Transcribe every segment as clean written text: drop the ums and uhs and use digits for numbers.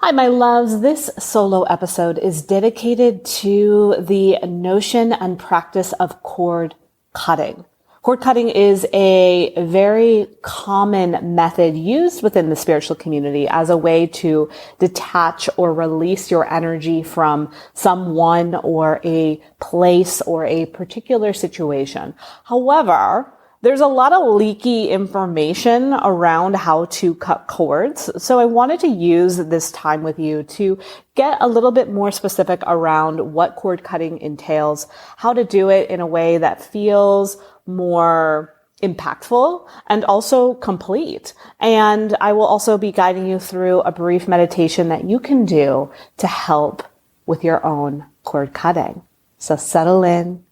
Hi, my loves. This solo episode is dedicated to the notion and practice of cord cutting. Cord cutting is a very common method used within the spiritual community as a way to detach or release your energy from someone or a place or a particular situation. However, there's a lot of leaky information around how to cut cords. So I wanted to use this time with you to get a little bit more specific around what cord cutting entails, how to do it in a way that feels more impactful and also complete. And I will also be guiding you through a brief meditation that you can do to help with your own cord cutting. So settle in.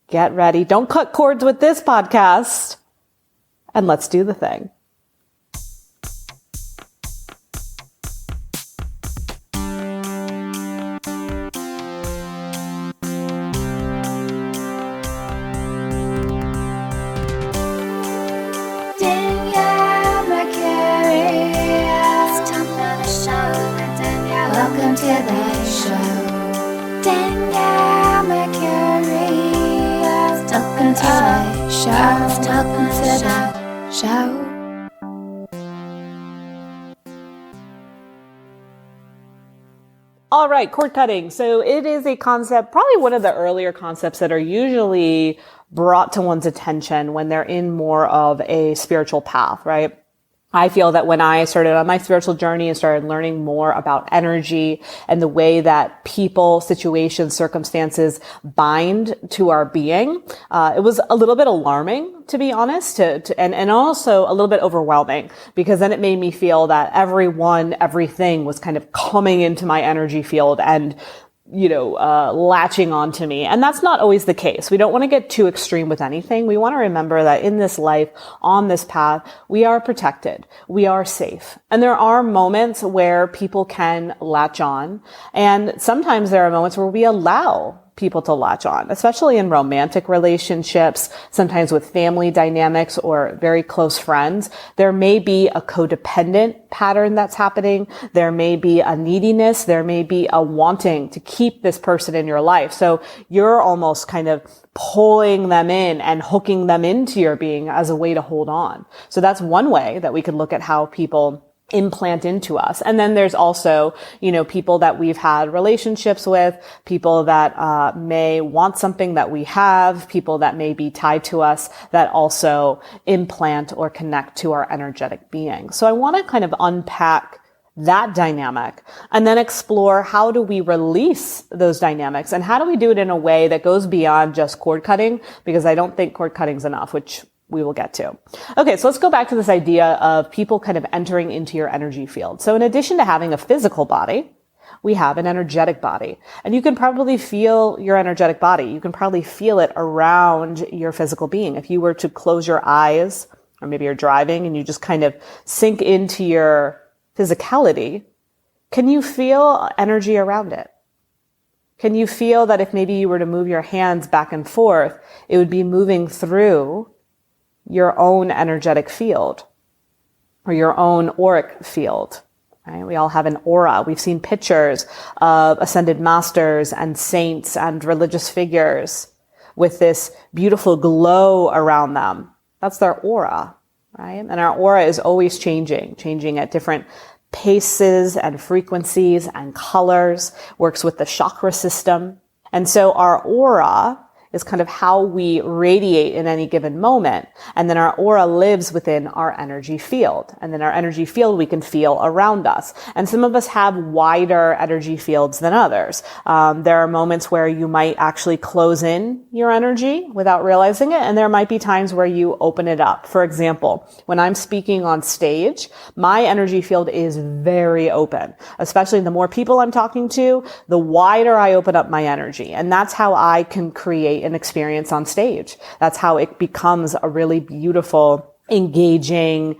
Get ready. Don't cut cords with this podcast. And let's do the thing. Danielle Mercury, time for the show. Danielle, welcome to the show. Danielle Mercury. Welcome to the show. Welcome to the show. All right, cord cutting. So it is a concept, probably one of the earlier concepts that are usually brought to one's attention when they're in more of a spiritual path, right? I feel that when I started on my spiritual journey and started learning more about energy and the way that people, situations, circumstances bind to our being, it was a little bit alarming, to be honest, and also a little bit overwhelming, because then it made me feel that everything was kind of coming into my energy field and latching onto me. And that's not always the case. We don't want to get too extreme with anything. We want to remember that in this life, on this path, we are protected. We are safe. And there are moments where people can latch on. And sometimes there are moments where we allow people to latch on, especially in romantic relationships, sometimes with family dynamics or very close friends. There may be a codependent pattern that's happening. There may be a neediness. There may be a wanting to keep this person in your life. So you're almost kind of pulling them in and hooking them into your being as a way to hold on. So that's one way that we could look at how people implant into us. And then there's also, people that we've had relationships with, people that may want something that we have, people that may be tied to us that also implant or connect to our energetic being. So I want to kind of unpack that dynamic and then explore how do we release those dynamics and how do we do it in a way that goes beyond just cord cutting, because I don't think cord cutting is enough, which we will get to. Okay, so let's go back to this idea of people kind of entering into your energy field. So in addition to having a physical body, we have an energetic body. And you can probably feel your energetic body. You can probably feel it around your physical being. If you were to close your eyes, or maybe you're driving and you just kind of sink into your physicality, can you feel energy around it? Can you feel that if maybe you were to move your hands back and forth, it would be moving through your own energetic field or your own auric field, right? We all have an aura. We've seen pictures of ascended masters and saints and religious figures with this beautiful glow around them. That's their aura, right? And our aura is always changing at different paces and frequencies and colors, works with the chakra system. And so our aura is kind of how we radiate in any given moment. And then our aura lives within our energy field. And then our energy field we can feel around us. And some of us have wider energy fields than others. There are moments where you might actually close in your energy without realizing it. And there might be times where you open it up. For example, when I'm speaking on stage, my energy field is very open. Especially the more people I'm talking to, the wider I open up my energy. And that's how I can create an experience on stage. That's how it becomes a really beautiful, engaging,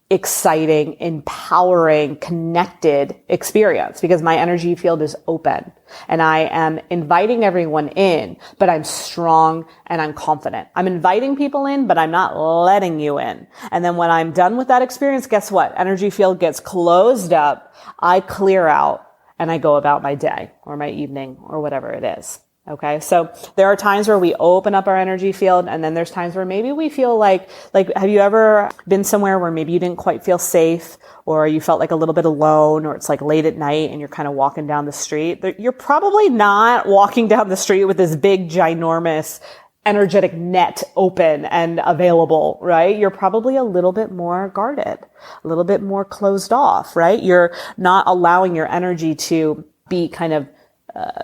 exciting, empowering, connected experience because my energy field is open and I am inviting everyone in, but I'm strong and I'm confident. I'm inviting people in, but I'm not letting you in. And then when I'm done with that experience, guess what? Energy field gets closed up. I clear out and I go about my day or my evening or whatever it is. Okay. So there are times where we open up our energy field, and then there's times where maybe we feel like, have you ever been somewhere where maybe you didn't quite feel safe, or you felt like a little bit alone, or it's like late at night and you're kind of walking down the street? You're probably not walking down the street with this big, ginormous energetic net open and available, right? You're probably a little bit more guarded, a little bit more closed off, right? You're not allowing your energy to be kind of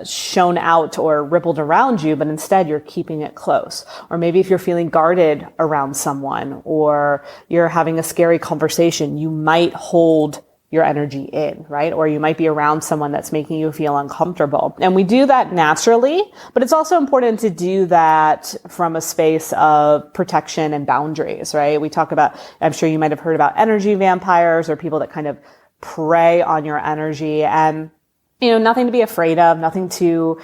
shown out or rippled around you, but instead you're keeping it close. Or maybe if you're feeling guarded around someone or you're having a scary conversation, you might hold your energy in, right? Or you might be around someone that's making you feel uncomfortable. And we do that naturally, but it's also important to do that from a space of protection and boundaries, right? We talk about, I'm sure you might have heard about energy vampires or people that kind of prey on your energy, and nothing to be afraid of, nothing to,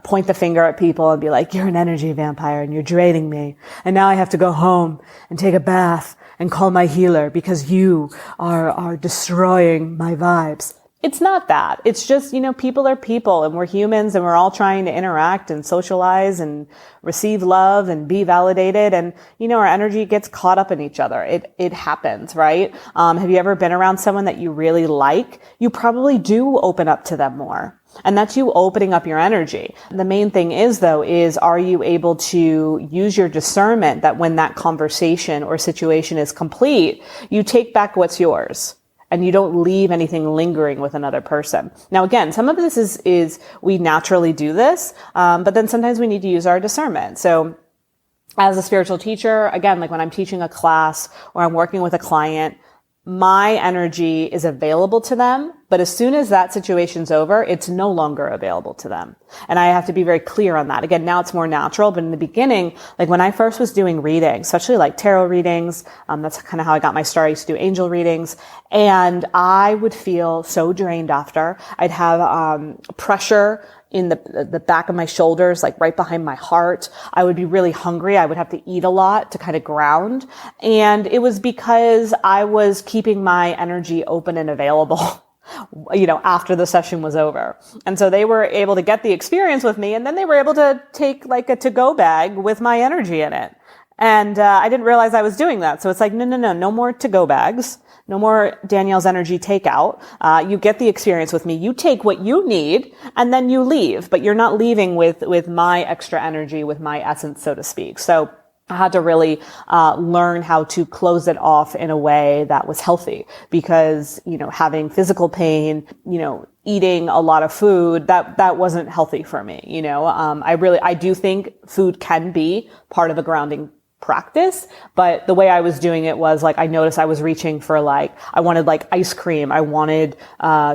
point the finger at people and be like, you're an energy vampire and you're draining me. And now I have to go home and take a bath and call my healer because you are destroying my vibes. It's not that. It's just, people are people and we're humans and we're all trying to interact and socialize and receive love and be validated. And, our energy gets caught up in each other. It happens, right? Have you ever been around someone that you really like? You probably do open up to them more. And that's you opening up your energy. The main thing is, are you able to use your discernment that when that conversation or situation is complete, you take back what's yours? And you don't leave anything lingering with another person. Now, again, some of this is we naturally do this, but then sometimes we need to use our discernment. So as a spiritual teacher, again, like when I'm teaching a class or I'm working with a client, my energy is available to them, but as soon as that situation's over, it's no longer available to them. And I have to be very clear on that. Again, now it's more natural, but in the beginning, like when I first was doing readings, especially like tarot readings, that's kind of how I got my start. I used to do angel readings, and I would feel so drained after. I'd have pressure in the back of my shoulders, like right behind my heart. I would be really hungry. I would have to eat a lot to kind of ground. And it was because I was keeping my energy open and available, after the session was over. And so they were able to get the experience with me, and then they were able to take like a to-go bag with my energy in it. And I didn't realize I was doing that. So it's like, no more to-go bags. No more Danielle's energy takeout. You get the experience with me. You take what you need and then you leave, but you're not leaving with my extra energy, with my essence, so to speak. So I had to really learn how to close it off in a way that was healthy, because, having physical pain, eating a lot of food, that wasn't healthy for me. I do think food can be part of a grounding practice, but the way I was doing it was like, I noticed I was reaching for I wanted ice cream. I wanted,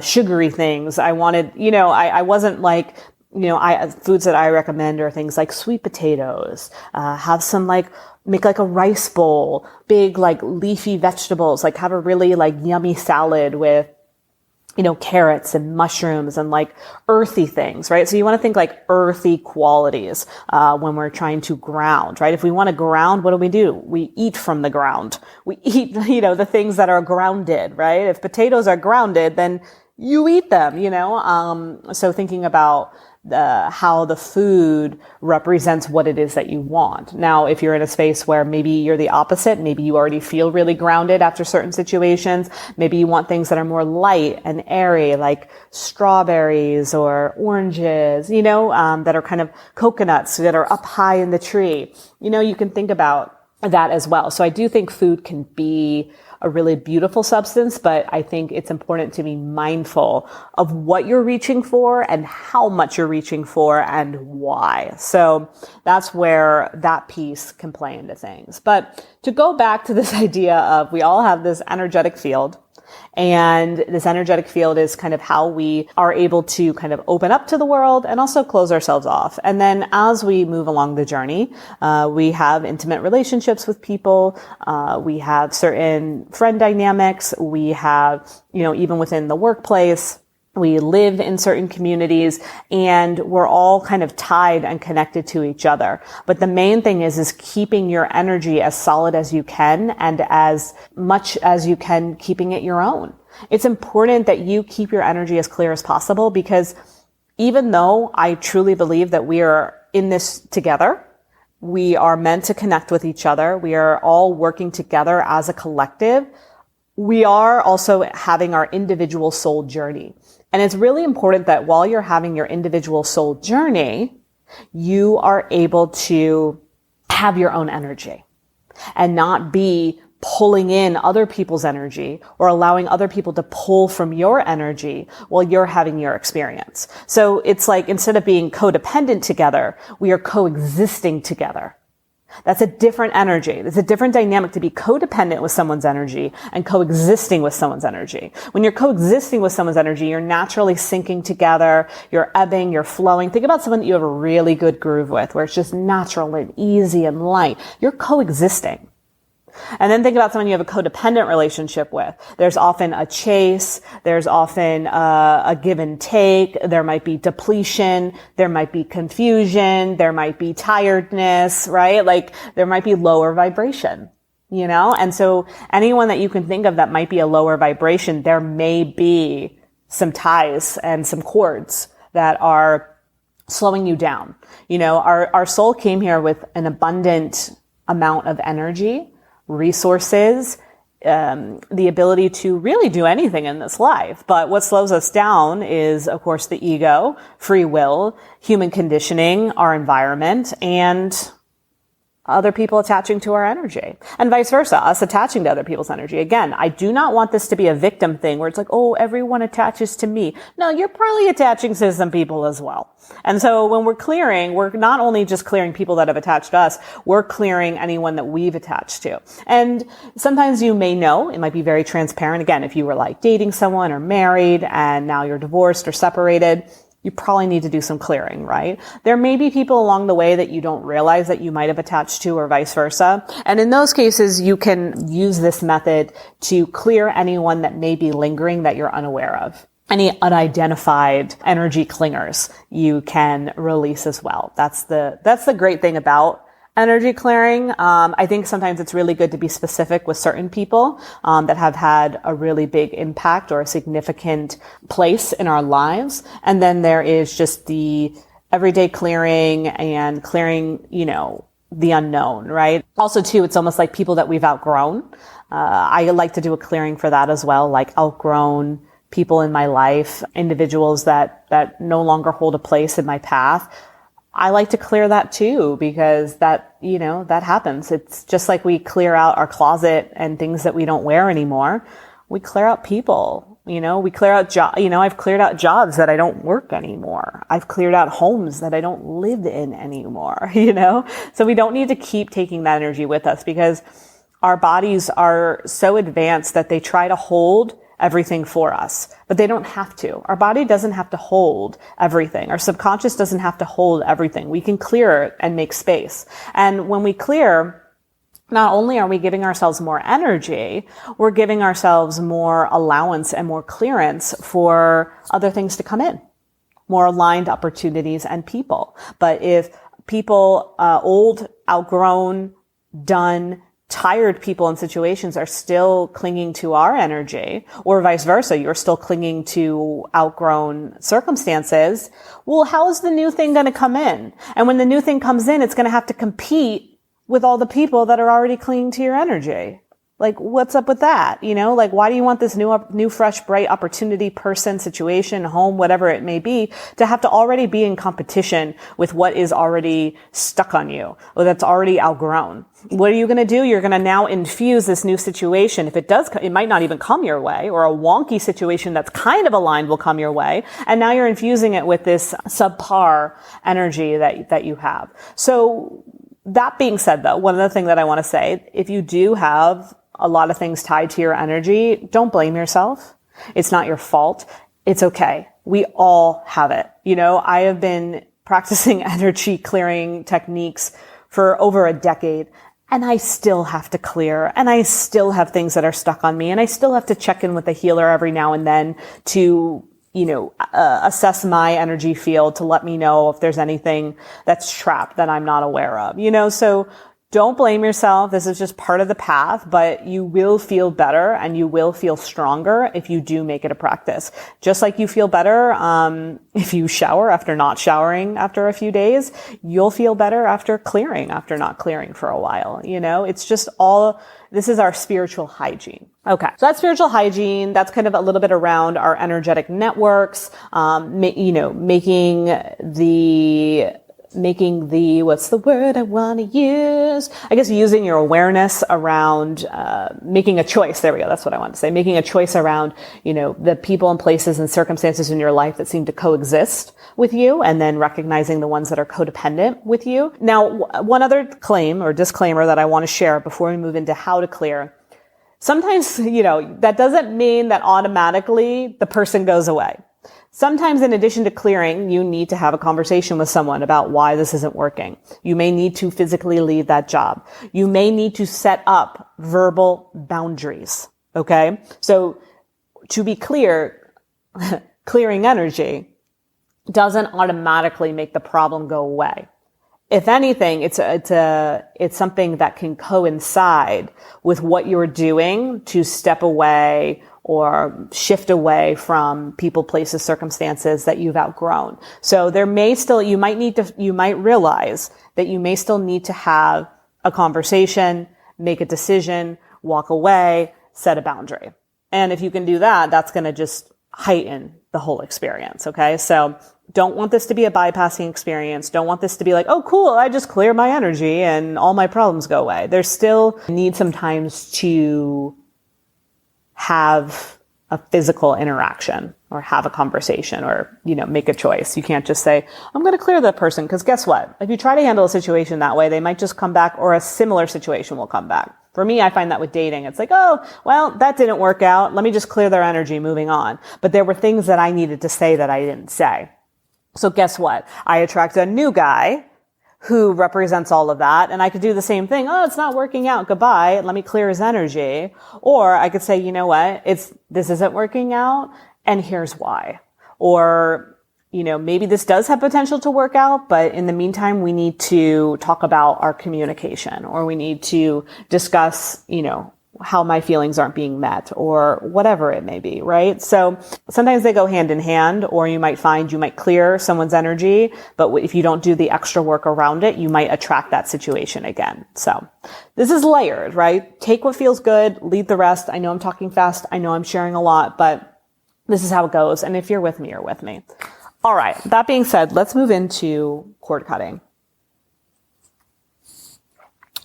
sugary things. I wanted, I wasn't like, foods that I recommend are things like sweet potatoes, have some make a rice bowl, big leafy vegetables, have a really yummy salad with carrots and mushrooms and earthy things, right? So you want to think earthy qualities, when we're trying to ground, right? If we want to ground, what do? We eat from the ground. We eat, the things that are grounded, right? If potatoes are grounded, then you eat them, so thinking about how the food represents what it is that you want. Now, if you're in a space where maybe you're the opposite, maybe you already feel really grounded after certain situations, maybe you want things that are more light and airy, like strawberries or oranges, that are kind of coconuts that are up high in the tree. You can think about that as well. So I do think food can be a really beautiful substance, but I think it's important to be mindful of what you're reaching for and how much you're reaching for and why. So that's where that piece can play into things. But to go back to this idea of we all have this energetic field, And this energetic field is kind of how we are able to kind of open up to the world and also close ourselves off. And then as we move along the journey, we have intimate relationships with people. We have certain friend dynamics. We have, even within the workplace, we live in certain communities, and we're all kind of tied and connected to each other. But the main thing is keeping your energy as solid as you can, and as much as you can, keeping it your own. It's important that you keep your energy as clear as possible, because even though I truly believe that we are in this together, we are meant to connect with each other, we are all working together as a collective, we are also having our individual soul journey. And it's really important that while you're having your individual soul journey, you are able to have your own energy and not be pulling in other people's energy or allowing other people to pull from your energy while you're having your experience. So it's like, instead of being codependent together, we are coexisting together. That's a different energy. There's a different dynamic to be codependent with someone's energy and coexisting with someone's energy. When you're coexisting with someone's energy, you're naturally syncing together, you're ebbing, you're flowing. Think about someone that you have a really good groove with, where it's just natural and easy and light. You're coexisting. And then think about someone you have a codependent relationship with. There's often a chase. There's often a give and take. There might be depletion. There might be confusion. There might be tiredness, right? Like, there might be lower vibration, And so anyone that you can think of that might be a lower vibration, there may be some ties and some cords that are slowing you down. Our soul came here with an abundant amount of energy, resources, the ability to really do anything in this life. But what slows us down is, of course, the ego, free will, human conditioning, our environment, and other people attaching to our energy, and vice versa, us attaching to other people's energy. Again, I do not want this to be a victim thing where it's like, oh, everyone attaches to me. No, you're probably attaching to some people as well. And so when we're clearing, we're not only just clearing people that have attached to us, we're clearing anyone that we've attached to. And sometimes you may know, it might be very transparent. Again, if you were like dating someone or married and now you're divorced or separated, you probably need to do some clearing, right? There may be people along the way that you don't realize that you might have attached to, or vice versa. And in those cases, you can use this method to clear anyone that may be lingering that you're unaware of. Any unidentified energy clingers you can release as well. That's the great thing about energy clearing. I think sometimes it's really good to be specific with certain people that have had a really big impact or a significant place in our lives. And then there is just the everyday clearing and clearing, the unknown, right? Also too, it's almost like people that we've outgrown. I like to do a clearing for that as well, like outgrown people in my life, individuals that no longer hold a place in my path. I like to clear that too, because that happens. It's just like we clear out our closet and things that we don't wear anymore. We clear out people, we clear out I've cleared out jobs that I don't work anymore. I've cleared out homes that I don't live in anymore, So we don't need to keep taking that energy with us, because our bodies are so advanced that they try to hold everything for us, but they don't have to. Our body doesn't have to hold everything. Our subconscious doesn't have to hold everything. We can clear it and make space. And when we clear, not only are we giving ourselves more energy, we're giving ourselves more allowance and more clearance for other things to come in, more aligned opportunities and people. But if people, old, outgrown, done, tired people in situations are still clinging to our energy, or vice versa, you're still clinging to outgrown circumstances, well, how is the new thing going to come in? And when the new thing comes in, it's going to have to compete with all the people that are already clinging to your energy. Like, what's up with that? Why do you want this new, fresh, bright opportunity, person, situation, home, whatever it may be, to have to already be in competition with what is already stuck on you, or that's already outgrown? What are you going to do? You're going to now infuse this new situation. If it does, it might not even come your way, or a wonky situation that's kind of aligned will come your way. And now you're infusing it with this subpar energy that you have. So that being said, though, one other thing that I want to say, if you do have a lot of things tied to your energy, don't blame yourself. It's not your fault. It's okay. We all have it. I have been practicing energy clearing techniques for over a decade, and I still have to clear, and I still have things that are stuck on me, and I still have to check in with the healer every now and then to, assess my energy field to let me know if there's anything that's trapped that I'm not aware of, so don't blame yourself. This is just part of the path, but you will feel better and you will feel stronger if you do make it a practice. Just like you feel better if you shower after not showering after a few days, you'll feel better after not clearing for a while. It's just this is our spiritual hygiene. Okay. So that's spiritual hygiene. That's kind of a little bit around our energetic networks, making the, what's the word I want to use? I guess using your awareness around, making a choice. There we go. That's what I want to say. Making a choice around, the people and places and circumstances in your life that seem to coexist with you, and then recognizing the ones that are codependent with you. Now, one other claim or disclaimer that I want to share before we move into how to clear. Sometimes, that doesn't mean that automatically the person goes away. Sometimes in addition to clearing, you need to have a conversation with someone about why this isn't working. You may need to physically leave that job. You may need to set up verbal boundaries. Okay. So to be clear, clearing energy doesn't automatically make the problem go away. If anything, it's something that can coincide with what you're doing to step away or shift away from people, places, circumstances that you've outgrown. So you might realize that you may still need to have a conversation, make a decision, walk away, set a boundary. And if you can do that, that's going to just heighten the whole experience. Okay. So don't want this to be a bypassing experience. Don't want this to be like, oh, cool, I just clear my energy and all my problems go away. There's still need sometimes to have a physical interaction or have a conversation or, make a choice. You can't just say, I'm going to clear that person. Because guess what? If you try to handle a situation that way, they might just come back, or a similar situation will come back. For me, I find that with dating, it's like, oh, well, that didn't work out. Let me just clear their energy, moving on. But there were things that I needed to say that I didn't say. So guess what? I attract a new guy who represents all of that. And I could do the same thing. Oh, it's not working out. Goodbye. Let me clear his energy. Or I could say, you know what? This isn't working out. And here's why. Or, maybe this does have potential to work out, but in the meantime, we need to talk about our communication, or we need to discuss, how my feelings aren't being met, or whatever it may be, right? So sometimes they go hand in hand, or you might find you might clear someone's energy, but if you don't do the extra work around it, you might attract that situation again. So this is layered, right? Take what feels good, leave the rest. I know I'm talking fast. I know I'm sharing a lot, but this is how it goes. And if you're with me, you're with me. All right. That being said, let's move into cord cutting.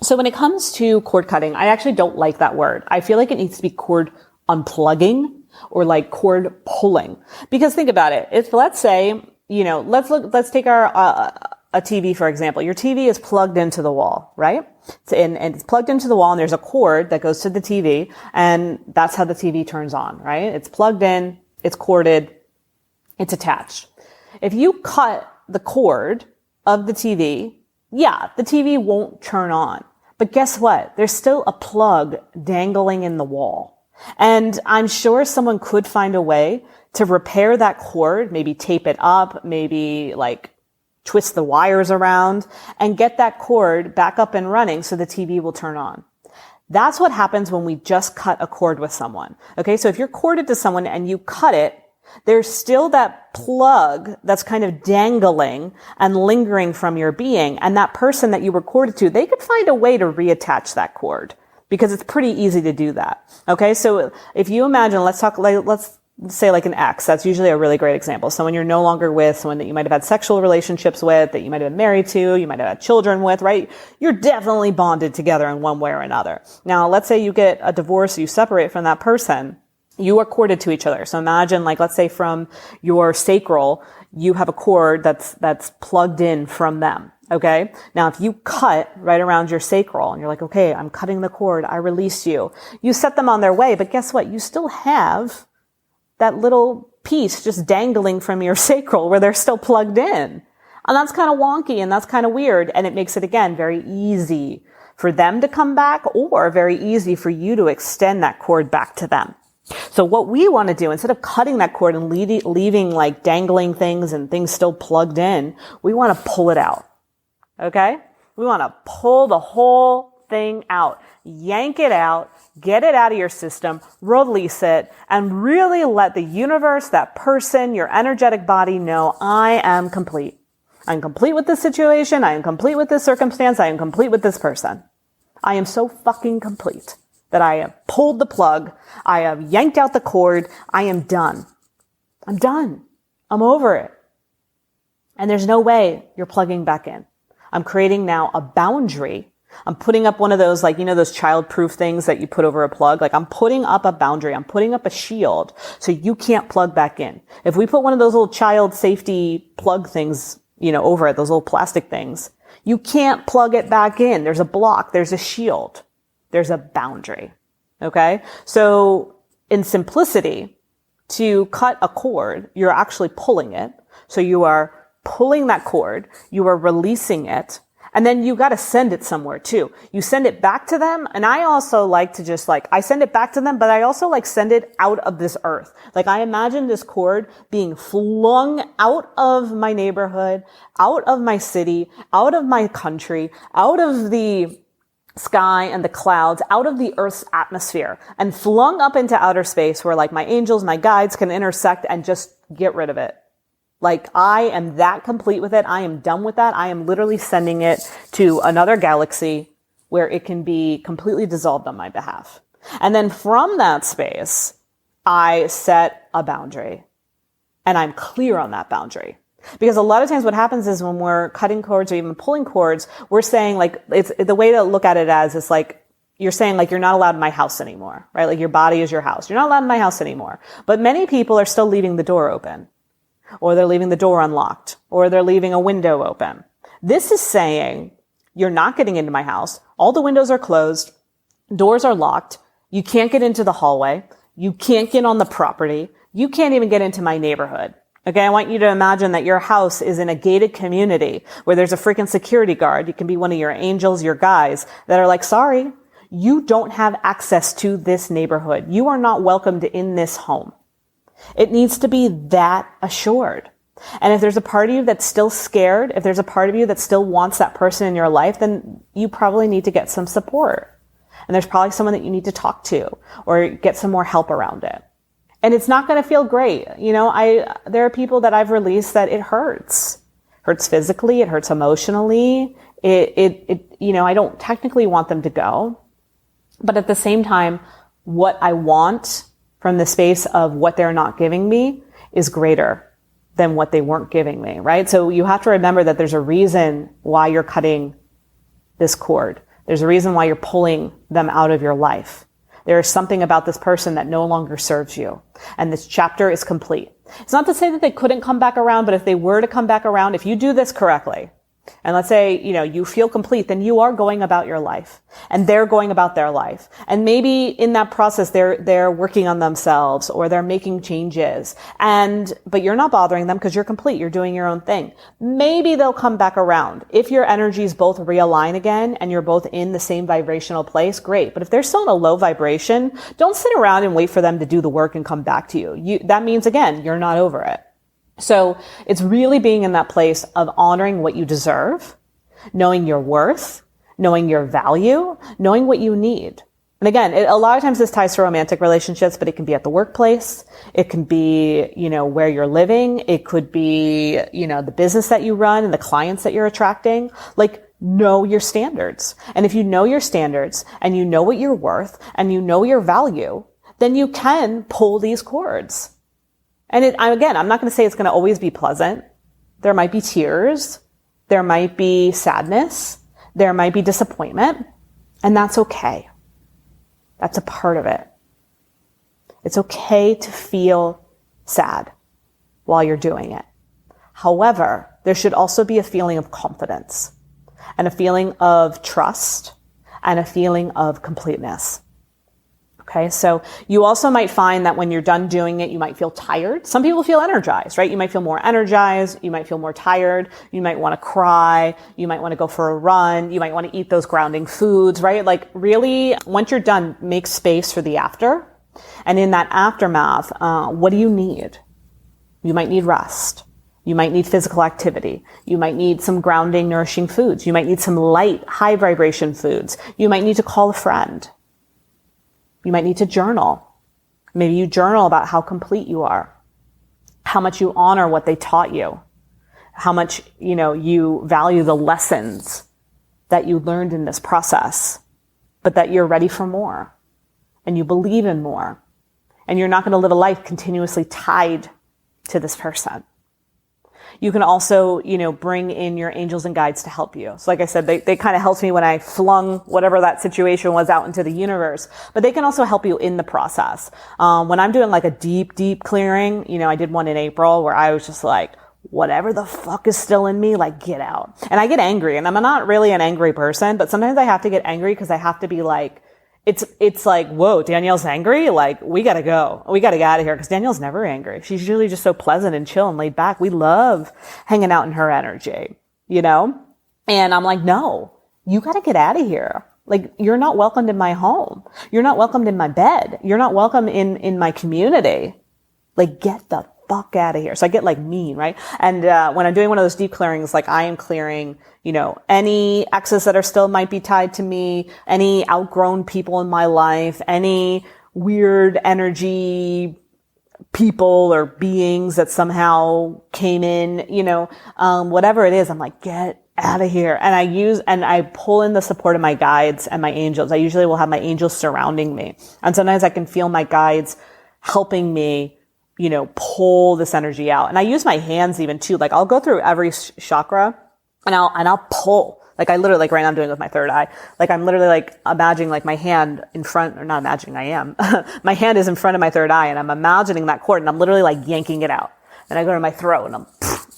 So when it comes to cord cutting, I actually don't like that word. I feel like it needs to be cord unplugging or like cord pulling. Because think about it. If let's say, let's take a TV, for example. Your TV is plugged into the wall, right? And it's plugged into the wall, and there's a cord that goes to the TV, and that's how the TV turns on, right? It's plugged in, it's corded, it's attached. If you cut the cord of the TV, the TV won't turn on. But guess what? There's still a plug dangling in the wall. And I'm sure someone could find a way to repair that cord, maybe tape it up, maybe twist the wires around and get that cord back up and running so the TV will turn on. That's what happens when we just cut a cord with someone. Okay. So if you're corded to someone and you cut it, there's still that plug that's kind of dangling and lingering from your being. And that person that you were corded to, they could find a way to reattach that cord, because it's pretty easy to do that. Okay. So if you imagine, let's say like an ex, that's usually a really great example. Someone you're no longer with, someone that you might have had sexual relationships with, that you might have been married to, you might have had children with, right? You're definitely bonded together in one way or another. Now, let's say you get a divorce, you separate from that person. You are corded to each other. So imagine, let's say from your sacral, you have a cord that's plugged in from them. Okay. Now, if you cut right around your sacral and you're like, okay, I'm cutting the cord, I release you. You set them on their way, but guess what? You still have that little piece just dangling from your sacral where they're still plugged in. And that's kind of wonky and that's kind of weird. And it makes it, again, very easy for them to come back or very easy for you to extend that cord back to them. So what we want to do, instead of cutting that cord and leaving like dangling things and things still plugged in, we want to pull it out. Okay? We want to pull the whole thing out, yank it out, get it out of your system, release it, and really let the universe, that person, your energetic body know, I am complete. I'm complete with this situation. I am complete with this circumstance. I am complete with this person. I am so fucking complete that I have pulled the plug. I have yanked out the cord. I am done. I'm done. I'm over it. And there's no way you're plugging back in. I'm creating now a boundary. I'm putting up one of those, like, you know, those child-proof things that you put over a plug. Like, I'm putting up a boundary. I'm putting up a shield so you can't plug back in. If we put one of those little child safety plug things, you know, over it, those little plastic things, you can't plug it back in. There's a block. There's a shield. There's a boundary. Okay? So in simplicity, to cut a cord, you're actually pulling it. So you are pulling that cord, you are releasing it, and then you got to send it somewhere too. You send it back to them. And I also like to just I send it back to them, but I also send it out of this earth. I imagine this cord being flung out of my neighborhood, out of my city, out of my country, out of the sky and the clouds, out of the earth's atmosphere, and flung up into outer space where my angels, my guides can intersect and just get rid of it. I am that complete with it. I am done with that. I am literally sending it to another galaxy where it can be completely dissolved on my behalf. And then from that space, I set a boundary and I'm clear on that boundary. Because a lot of times what happens is when we're cutting cords or even pulling cords, we're saying it's the way to look at it as is you're saying you're not allowed in my house anymore, right? Your body is your house. You're not allowed in my house anymore. But many people are still leaving the door open. Or they're leaving the door unlocked, or they're leaving a window open. This is saying, you're not getting into my house. All the windows are closed. Doors are locked. You can't get into the hallway. You can't get on the property. You can't even get into my neighborhood. Okay, I want you to imagine that your house is in a gated community where there's a freaking security guard. You can be one of your angels, your guys that are sorry, you don't have access to this neighborhood. You are not welcomed in this home. It needs to be that assured. And if there's a part of you that's still scared, if there's a part of you that still wants that person in your life, then you probably need to get some support. And there's probably someone that you need to talk to or get some more help around it. And it's not going to feel great. There are people that I've released that it hurts. Hurts physically, it hurts emotionally. I don't technically want them to go. But at the same time, what I want from the space of what they're not giving me is greater than what they weren't giving me, right? So you have to remember that there's a reason why you're cutting this cord. There's a reason why you're pulling them out of your life. There is something about this person that no longer serves you. And this chapter is complete. It's not to say that they couldn't come back around, but if they were to come back around, if you do this correctly, and let's say, you feel complete, then you are going about your life and they're going about their life. And maybe in that process, they're working on themselves or they're making changes but you're not bothering them because you're complete. You're doing your own thing. Maybe they'll come back around. If your energies both realign again and you're both in the same vibrational place, great. But if they're still in a low vibration, don't sit around and wait for them to do the work and come back to you. That means, again, you're not over it. So it's really being in that place of honoring what you deserve, knowing your worth, knowing your value, knowing what you need. And again, a lot of times this ties to romantic relationships, but it can be at the workplace. It can be, where you're living. It could be, the business that you run and the clients that you're attracting. Know your standards. And if you know your standards and you know what you're worth and you know your value, then you can pull these cords. And again, I'm not going to say it's going to always be pleasant. There might be tears. There might be sadness. There might be disappointment. And that's okay. That's a part of it. It's okay to feel sad while you're doing it. However, there should also be a feeling of confidence. and a feeling of trust and a feeling of completeness. Okay, so you also might find that when you're done doing it, you might feel tired. Some people feel energized, right? You might feel more energized. You might feel more tired. You might want to cry. You might want to go for a run. You might want to eat those grounding foods, right? Like really, once you're done, make space for the after. And in that aftermath, what do you need? You might need rest. You might need physical activity. You might need some grounding, nourishing foods. You might need some light, high vibration foods. You might need to call a friend. You might need to journal. Maybe you journal about how complete you are, how much you honor what they taught you, how much, you value the lessons that you learned in this process, but that you're ready for more and you believe in more. And you're not going to live a life continuously tied to this person. You can also, bring in your angels and guides to help you. So like I said, they kind of helped me when I flung whatever that situation was out into the universe, but they can also help you in the process. When I'm doing like a deep, deep clearing, I did one in April where I was just like, whatever the fuck is still in me, like get out. And I get angry, and I'm not really an angry person, but sometimes I have to get angry because I have to be like, it's like, whoa, Danielle's angry? Like, we gotta go. We gotta get out of here, because Danielle's never angry. She's usually just so pleasant and chill and laid back. We love hanging out in her energy, And I'm like, no, you gotta get out of here. Like, you're not welcomed in my home. You're not welcomed in my bed. You're not welcome in my community. Like, get the fuck out of here. So I get like mean, right? And when I'm doing one of those deep clearings, like I am clearing, any exes that are still might be tied to me, any outgrown people in my life, any weird energy people or beings that somehow came in, whatever it is, I'm like, get out of here. And I pull in the support of my guides and my angels. I usually will have my angels surrounding me. And sometimes I can feel my guides helping me pull this energy out. And I use my hands even too. Like I'll go through every chakra and I'll pull. Like I literally, like right now I'm doing it with my third eye. Like I'm literally like imagining like my hand in front, or not imagining, I am. My hand is in front of my third eye, and I'm imagining that cord, and I'm literally like yanking it out. And I go to my throat and I'm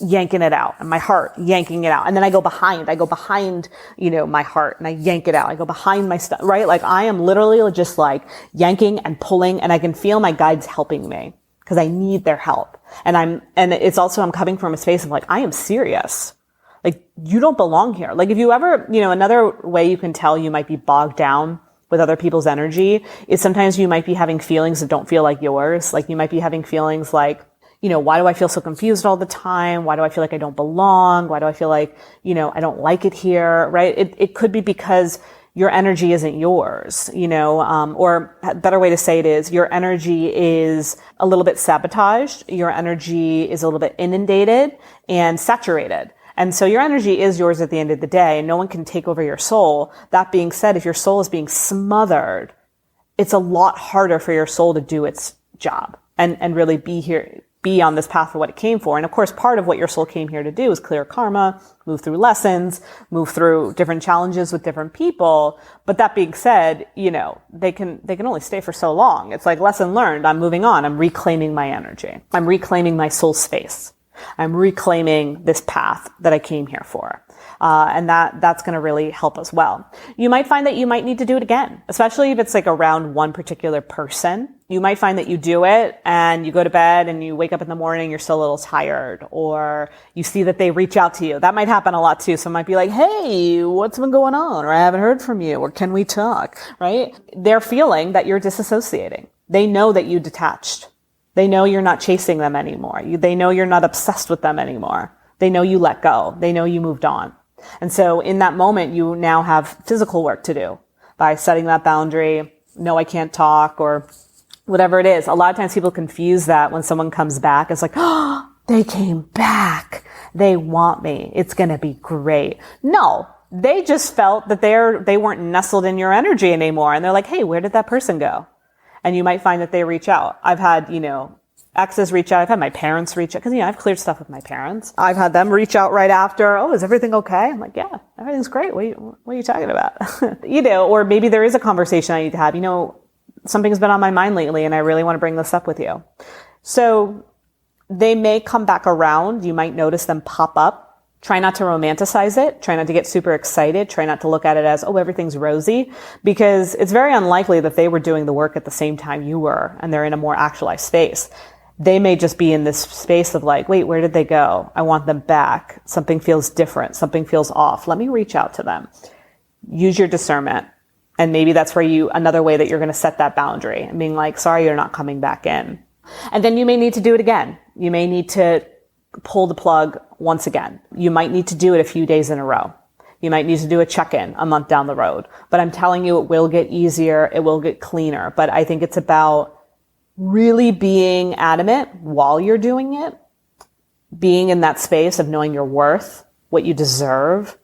yanking it out, and my heart, yanking it out. And then I go behind, my heart, and I yank it out. I go behind my stuff, right? Like I am literally just like yanking and pulling, and I can feel my guides helping me, because I need their help. And it's also, I'm coming from a space of like, I am serious. Like, you don't belong here. Like, if you ever, another way you can tell you might be bogged down with other people's energy is sometimes you might be having feelings that don't feel like yours. Like, you might be having feelings like, why do I feel so confused all the time? Why do I feel like I don't belong? Why do I feel like, I don't like it here, right? It could be because your energy isn't yours, or a better way to say it is your energy is a little bit sabotaged. Your energy is a little bit inundated and saturated. And so your energy is yours at the end of the day, and no one can take over your soul. That being said, if your soul is being smothered, it's a lot harder for your soul to do its job and really be on this path for what it came for. And of course, part of what your soul came here to do is clear karma, move through lessons, move through different challenges with different people. But that being said, they can only stay for so long. It's like, lesson learned. I'm moving on. I'm reclaiming my energy. I'm reclaiming my soul space. I'm reclaiming this path that I came here for. And that's going to really help as well. You might find that you might need to do it again, especially if it's like around one particular person. You might find that you do it and you go to bed and you wake up in the morning, you're still a little tired, or you see that they reach out to you. That might happen a lot too. Someone might be like, hey, what's been going on? Or I haven't heard from you, or can we talk? Right? They're feeling that you're disassociating. They know that you detached. They know you're not chasing them anymore. They know you're not obsessed with them anymore. They know you let go. They know you moved on. And so in that moment, you now have physical work to do by setting that boundary. No, I can't talk, or whatever it is. A lot of times people confuse that when someone comes back. It's like, oh, they came back. They want me. It's going to be great. No, they just felt that they weren't nestled in your energy anymore. And they're like, hey, where did that person go? And you might find that they reach out. I've had, exes reach out. I've had my parents reach out, because, I've cleared stuff with my parents. I've had them reach out right after. Oh, is everything okay? I'm like, yeah, everything's great. What are you talking about? Or maybe there is a conversation I need to have. Something's been on my mind lately and I really want to bring this up with you. So they may come back around. You might notice them pop up Try not to romanticize it. Try not to get super excited. Try not to look at it as, oh, everything's rosy, because it's very unlikely that they were doing the work at the same time you were and they're in a more actualized space. They may just be in this space of like, wait, where did they go? I want them back. Something feels different. Something feels off. Let me reach out to them. Use your discernment. And maybe that's where another way that you're going to set that boundary and being like, sorry, you're not coming back in. And then you may need to do it again. You may need to pull the plug once again. You might need to do it a few days in a row. You might need to do a check-in a month down the road. But I'm telling you, it will get easier. It will get cleaner. But I think it's about really being adamant while you're doing it, being in that space of knowing your worth, what you deserve,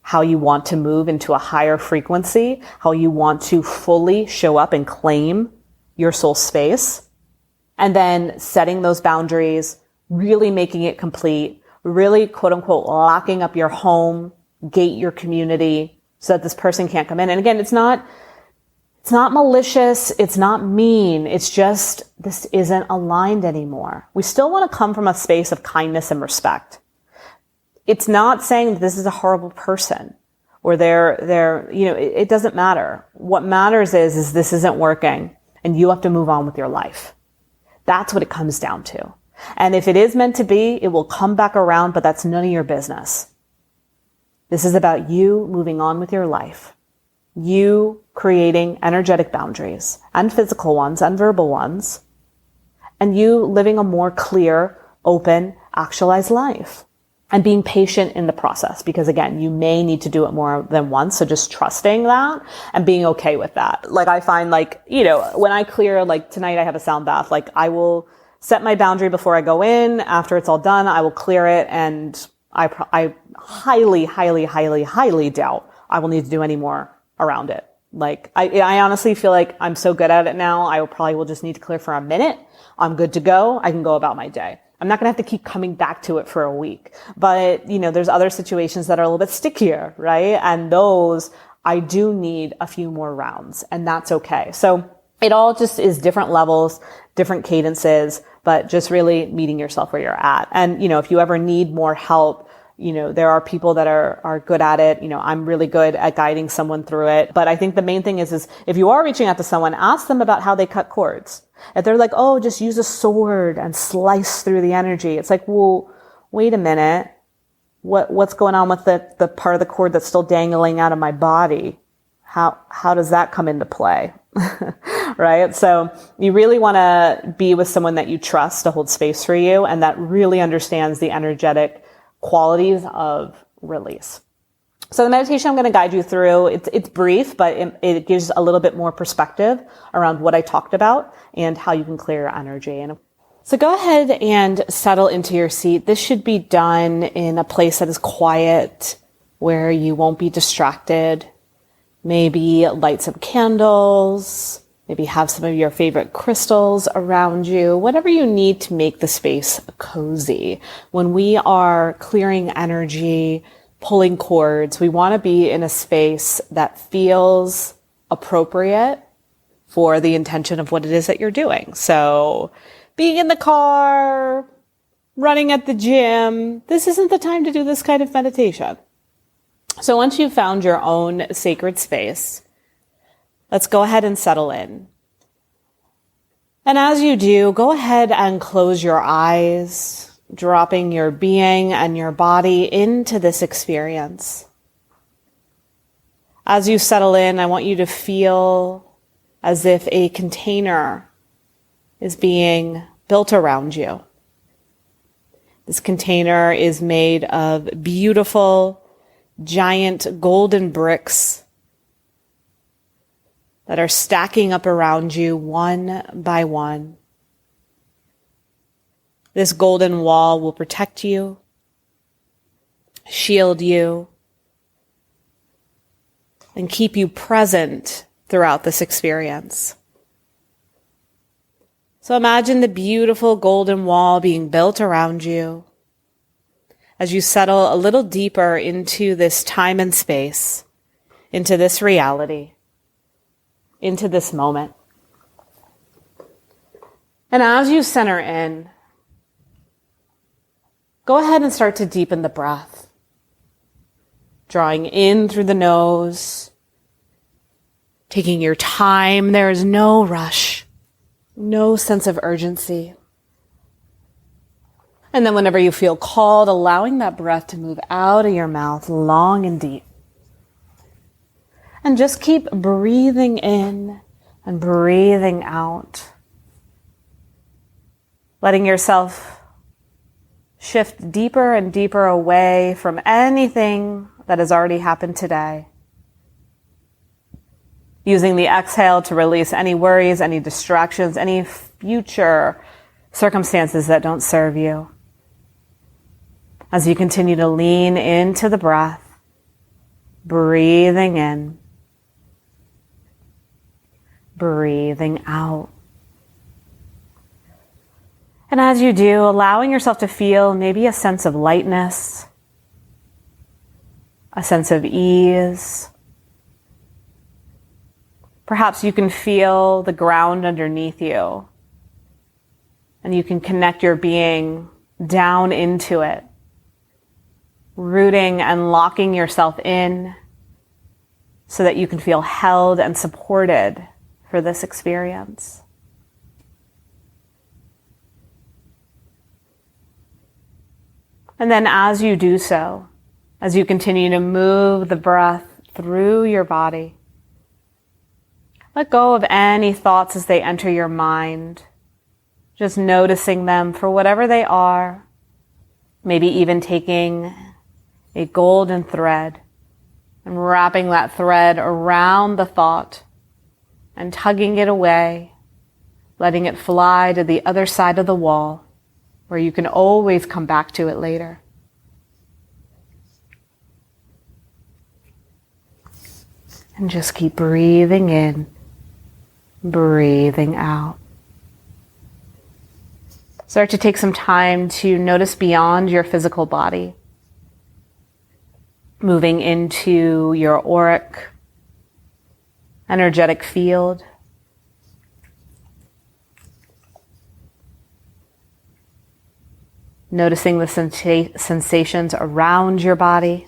how you want to move into a higher frequency, how you want to fully show up and claim your soul space, and then setting those boundaries, really making it complete, really quote unquote locking up your home, gate your community so that this person can't come in. And again, it's not malicious. It's not mean. It's just, this isn't aligned anymore. We still want to come from a space of kindness and respect. It's not saying that this is a horrible person or it doesn't matter. What matters is this isn't working and you have to move on with your life. That's what it comes down to. And if it is meant to be, it will come back around, but that's none of your business. This is about you moving on with your life. You creating energetic boundaries and physical ones and verbal ones. And you living a more clear, open, actualized life. And being patient in the process. Because again, you may need to do it more than once. So just trusting that and being okay with that. Like I find when I clear, like tonight I have a sound bath, like I will set my boundary before I go in. After it's all done, I will clear it. And I highly, highly, highly, highly doubt I will need to do any more around it. Like I honestly feel like I'm so good at it now. I will just need to clear for a minute. I'm good to go. I can go about my day. I'm not going to have to keep coming back to it for a week. But, there's other situations that are a little bit stickier, right? And those I do need a few more rounds, and that's okay. So it all just is different levels, different cadences, but just really meeting yourself where you're at. And, if you ever need more help, there are people that are good at it. I'm really good at guiding someone through it. But I think the main thing is if you are reaching out to someone, ask them about how they cut cords. If they're like, oh, just use a sword and slice through the energy. It's like, well, wait a minute. What's going on with the part of the cord that's still dangling out of my body? How does that come into play? Right? So you really want to be with someone that you trust to hold space for you and that really understands the energetic qualities of release. So the meditation I'm going to guide you through, it's brief, but it gives a little bit more perspective around what I talked about and how you can clear your energy. And so go ahead and settle into your seat. This should be done in a place that is quiet, where you won't be distracted. Maybe light some candles, maybe have some of your favorite crystals around you, whatever you need to make the space cozy. When we are clearing energy, pulling cords, we want to be in a space that feels appropriate for the intention of what it is that you're doing. So being in the car, running at the gym, this isn't the time to do this kind of meditation. So once you've found your own sacred space, let's go ahead and settle in. And as you do, go ahead and close your eyes, dropping your being and your body into this experience. As you settle in, I want you to feel as if a container is being built around you. This container is made of beautiful, giant golden bricks that are stacking up around you one by one. This golden wall will protect you, shield you, and keep you present throughout this experience. So imagine the beautiful golden wall being built around you as you settle a little deeper into this time and space, into this reality, into this moment. And as you center in, go ahead and start to deepen the breath. Drawing in through the nose, taking your time. There is no rush, no sense of urgency. And then whenever you feel called, allowing that breath to move out of your mouth long and deep. And just keep breathing in and breathing out. Letting yourself shift deeper and deeper away from anything that has already happened today. Using the exhale to release any worries, any distractions, any future circumstances that don't serve you. As you continue to lean into the breath, breathing in, breathing out. And as you do, allowing yourself to feel maybe a sense of lightness, a sense of ease. Perhaps you can feel the ground underneath you, and you can connect your being down into it, rooting and locking yourself in so that you can feel held and supported for this experience. And then as you do so, as you continue to move the breath through your body, let go of any thoughts as they enter your mind, just noticing them for whatever they are, maybe even taking a golden thread and wrapping that thread around the thought and tugging it away, letting it fly to the other side of the wall where you can always come back to it later. And just keep breathing in, breathing out. Start to take some time to notice beyond your physical body, moving into your auric, energetic field. Noticing the sensations around your body.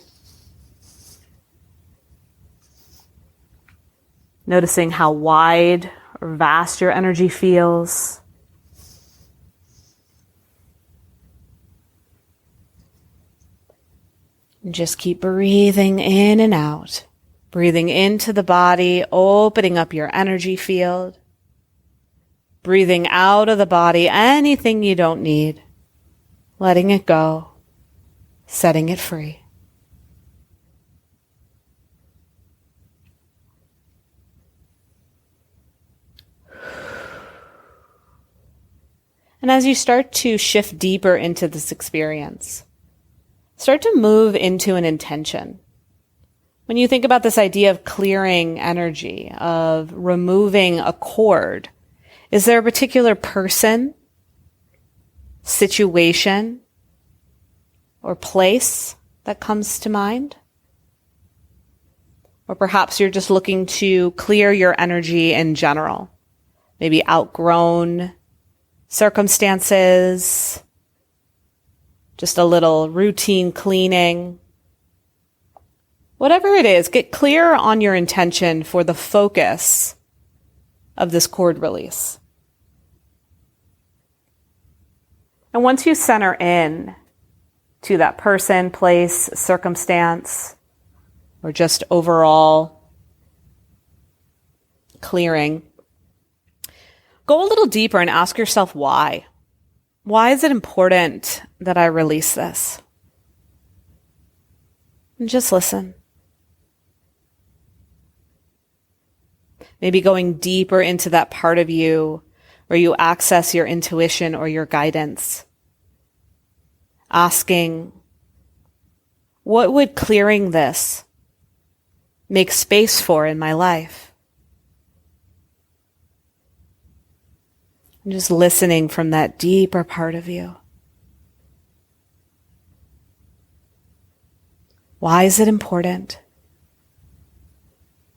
Noticing how wide or vast your energy feels. And just keep breathing in and out. Breathing into the body, opening up your energy field. Breathing out of the body, anything you don't need. Letting it go. Setting it free. And as you start to shift deeper into this experience, start to move into an intention. When you think about this idea of clearing energy, of removing a cord, is there a particular person, situation, or place that comes to mind? Or perhaps you're just looking to clear your energy in general, maybe outgrown circumstances, just a little routine cleaning. Whatever it is, get clear on your intention for the focus of this cord release. And once you center in to that person, place, circumstance, or just overall clearing, go a little deeper and ask yourself why. Why is it important that I release this? And just listen. Maybe going deeper into that part of you where you access your intuition or your guidance. Asking, what would clearing this make space for in my life? And just listening from that deeper part of you. Why is it important?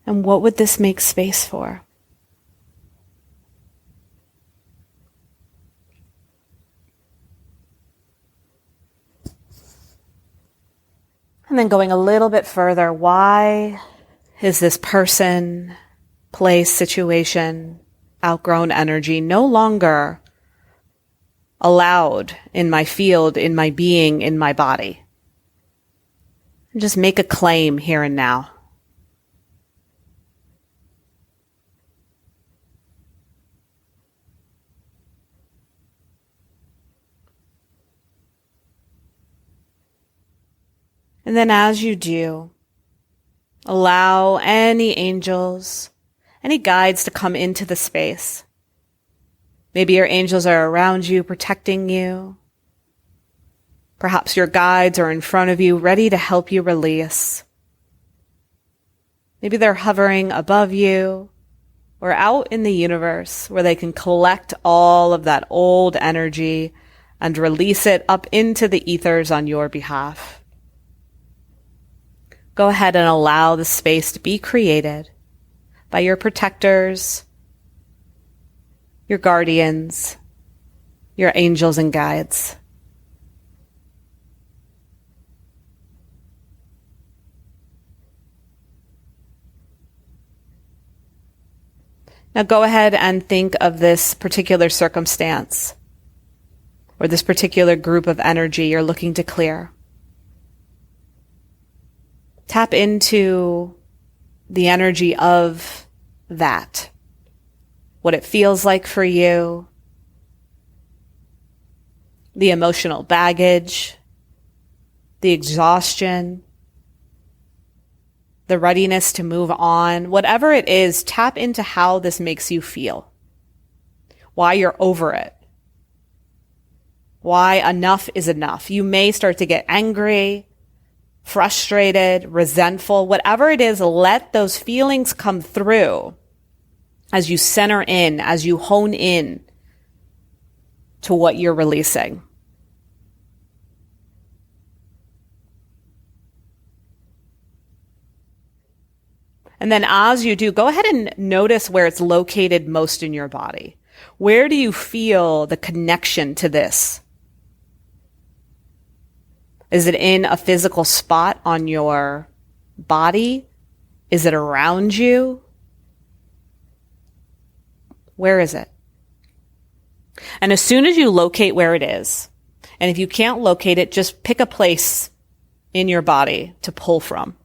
And what would this make space for? And then going a little bit further, why is this person, place, situation, outgrown energy no longer allowed in my field, in my being, in my body? And just make a claim here and now. And then as you do, allow any angels, any guides to come into the space. Maybe your angels are around you, protecting you. Perhaps your guides are in front of you, ready to help you release. Maybe they're hovering above you or out in the universe where they can collect all of that old energy and release it up into the ethers on your behalf. Go ahead and allow the space to be created by your protectors, your guardians, your angels and guides. Now go ahead and think of this particular circumstance or this particular group of energy you're looking to clear. Tap into the energy of that, what it feels like for you, the emotional baggage, the exhaustion, the readiness to move on. Whatever it is, tap into how this makes you feel, why you're over it, why enough is enough. You may start to get angry, frustrated, resentful, whatever it is, let those feelings come through as you center in, as you hone in to what you're releasing. And then as you do, go ahead and notice where it's located most in your body. Where do you feel the connection to this? Is it in a physical spot on your body? Is it around you? Where is it? And as soon as you locate where it is, and if you can't locate it, just pick a place in your body to pull from.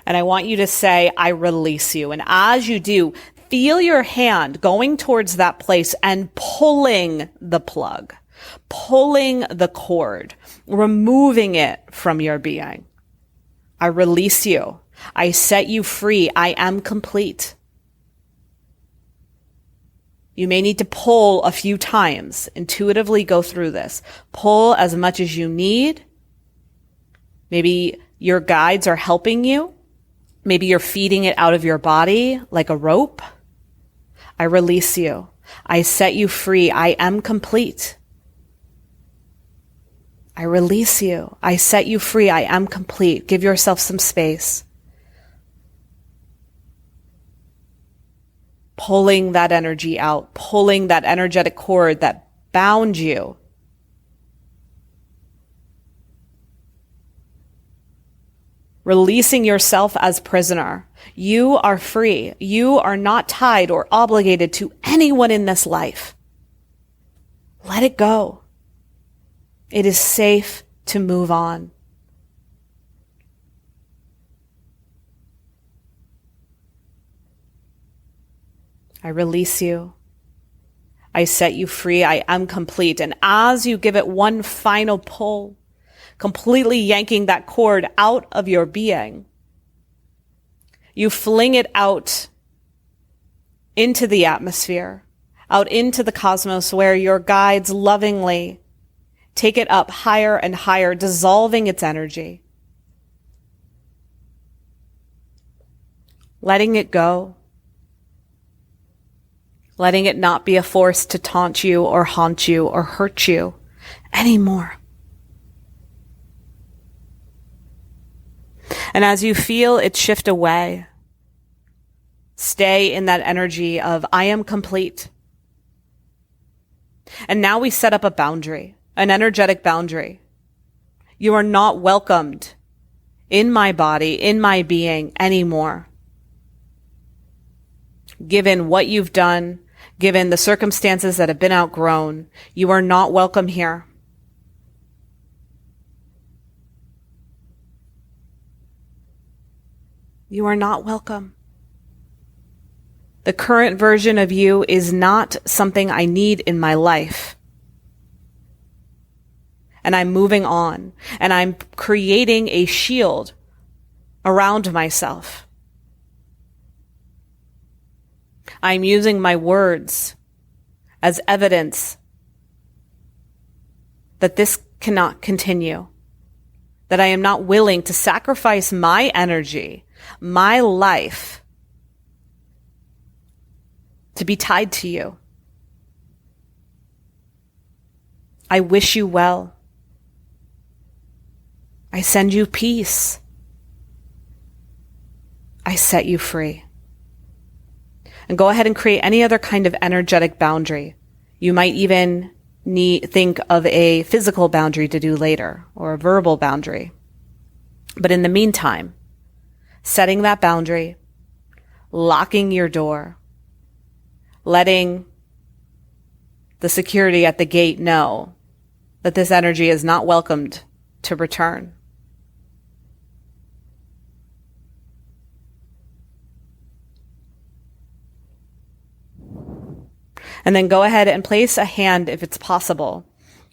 And I want you to say, I release you. And as you do, feel your hand going towards that place and pulling the plug, pulling the cord, removing it from your being. I release you. I set you free. I am complete. You may need to pull a few times. Intuitively go through this. Pull as much as you need. Maybe your guides are helping you. Maybe you're feeding it out of your body like a rope. I release you. I set you free. I am complete. I release you. I set you free. I am complete. Give yourself some space. Pulling that energy out, pulling that energetic cord that bound you. Releasing yourself as prisoner. You are free. You are not tied or obligated to anyone in this life. Let it go. It is safe to move on. I release you. I set you free. I am complete. And as you give it one final pull, completely yanking that cord out of your being, you fling it out into the atmosphere, out into the cosmos where your guides lovingly take it up higher and higher, dissolving its energy. Letting it go. Letting it not be a force to taunt you or haunt you or hurt you anymore. And as you feel it shift away, stay in that energy of I am complete. And now we set up a boundary. an energetic boundary. You are not welcomed in my body, in my being anymore. Given what you've done, given the circumstances that have been outgrown, you are not welcome here. You are not welcome. The current version of you is not something I need in my life. And I'm moving on, and I'm creating a shield around myself. I'm using my words as evidence that this cannot continue, that I am not willing to sacrifice my energy, my life, to be tied to you. I wish you well. I send you peace. I set you free. And go ahead and create any other kind of energetic boundary. You might even think of a physical boundary to do later, or a verbal boundary. But in the meantime, setting that boundary, locking your door, letting the security at the gate know that this energy is not welcomed to return. And then go ahead and place a hand, if it's possible,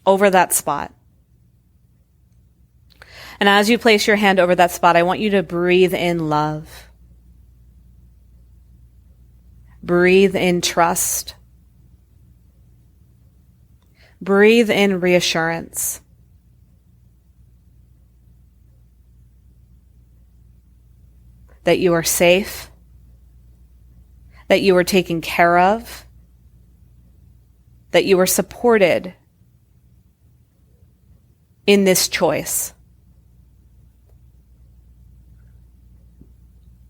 over that spot. And as you place your hand over that spot, I want you to breathe in love. Breathe in trust. Breathe in reassurance. That you are safe, that you are taken care of, that you are supported in this choice.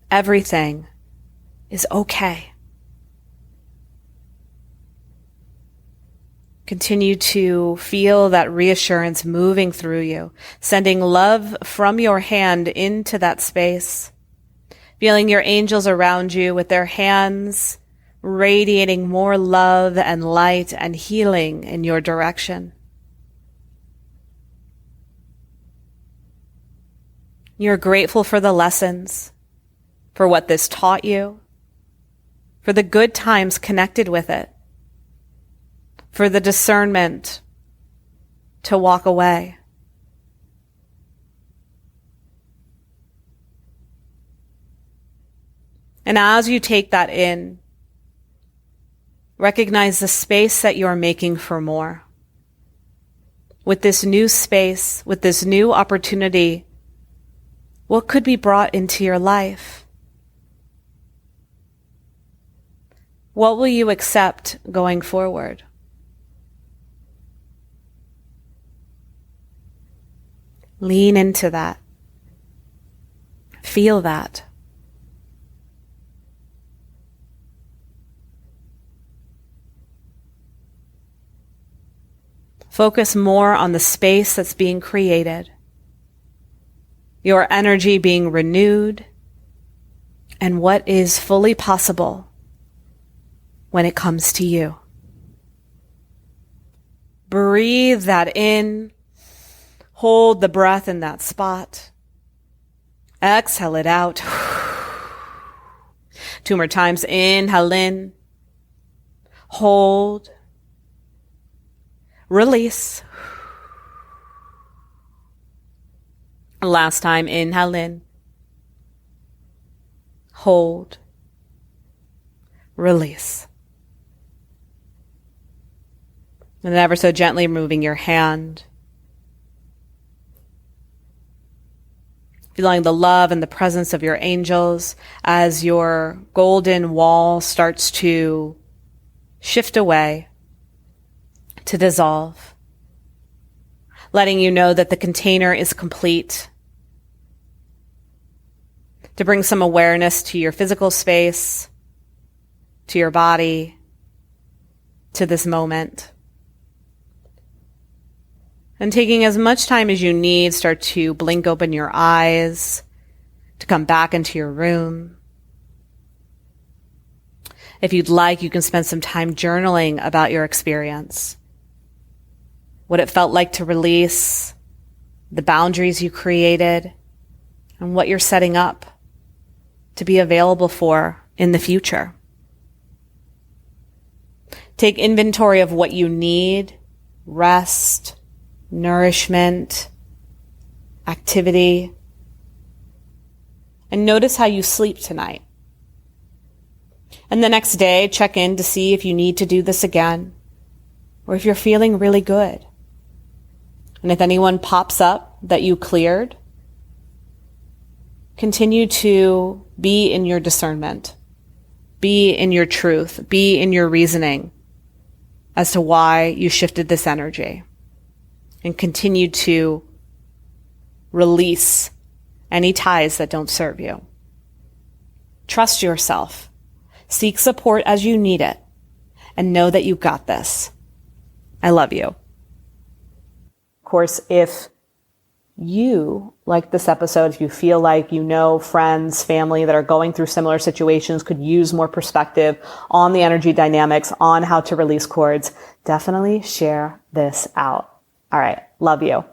Everything is okay. Continue to feel that reassurance moving through you, sending love from your hand into that space, feeling your angels around you with their hands radiating more love and light and healing in your direction. You're grateful for the lessons, for what this taught you, for the good times connected with it, for the discernment to walk away. And as you take that in, recognize the space that you're making for more. With this new space, with this new opportunity, what could be brought into your life? What will you accept going forward? Lean into that. Feel that. Focus more on the space that's being created, your energy being renewed, and what is fully possible when it comes to you. Breathe that in. Hold the breath in that spot. Exhale it out. 2 more times. Inhale in. Hold. Release. Last time, inhale in. Hold. Release. And ever so gently moving your hand. Feeling the love and the presence of your angels as your golden wall starts to shift away, to dissolve, letting you know that the container is complete, to bring some awareness to your physical space, to your body, to this moment. And taking as much time as you need, start to blink open your eyes, to come back into your room. If you'd like, you can spend some time journaling about your experience, what it felt like to release, the boundaries you created, and what you're setting up to be available for in the future. Take inventory of what you need: rest, nourishment, activity, and notice how you sleep tonight. And the next day, check in to see if you need to do this again, or if you're feeling really good. And if anyone pops up that you cleared, continue to be in your discernment, be in your truth, be in your reasoning as to why you shifted this energy, and continue to release any ties that don't serve you. Trust yourself, seek support as you need it, and know that you got this. I love you. Of course, if you like this episode, if you feel like you know friends, family that are going through similar situations, could use more perspective on the energy dynamics, on how to release cords, definitely share this out. All right. Love you.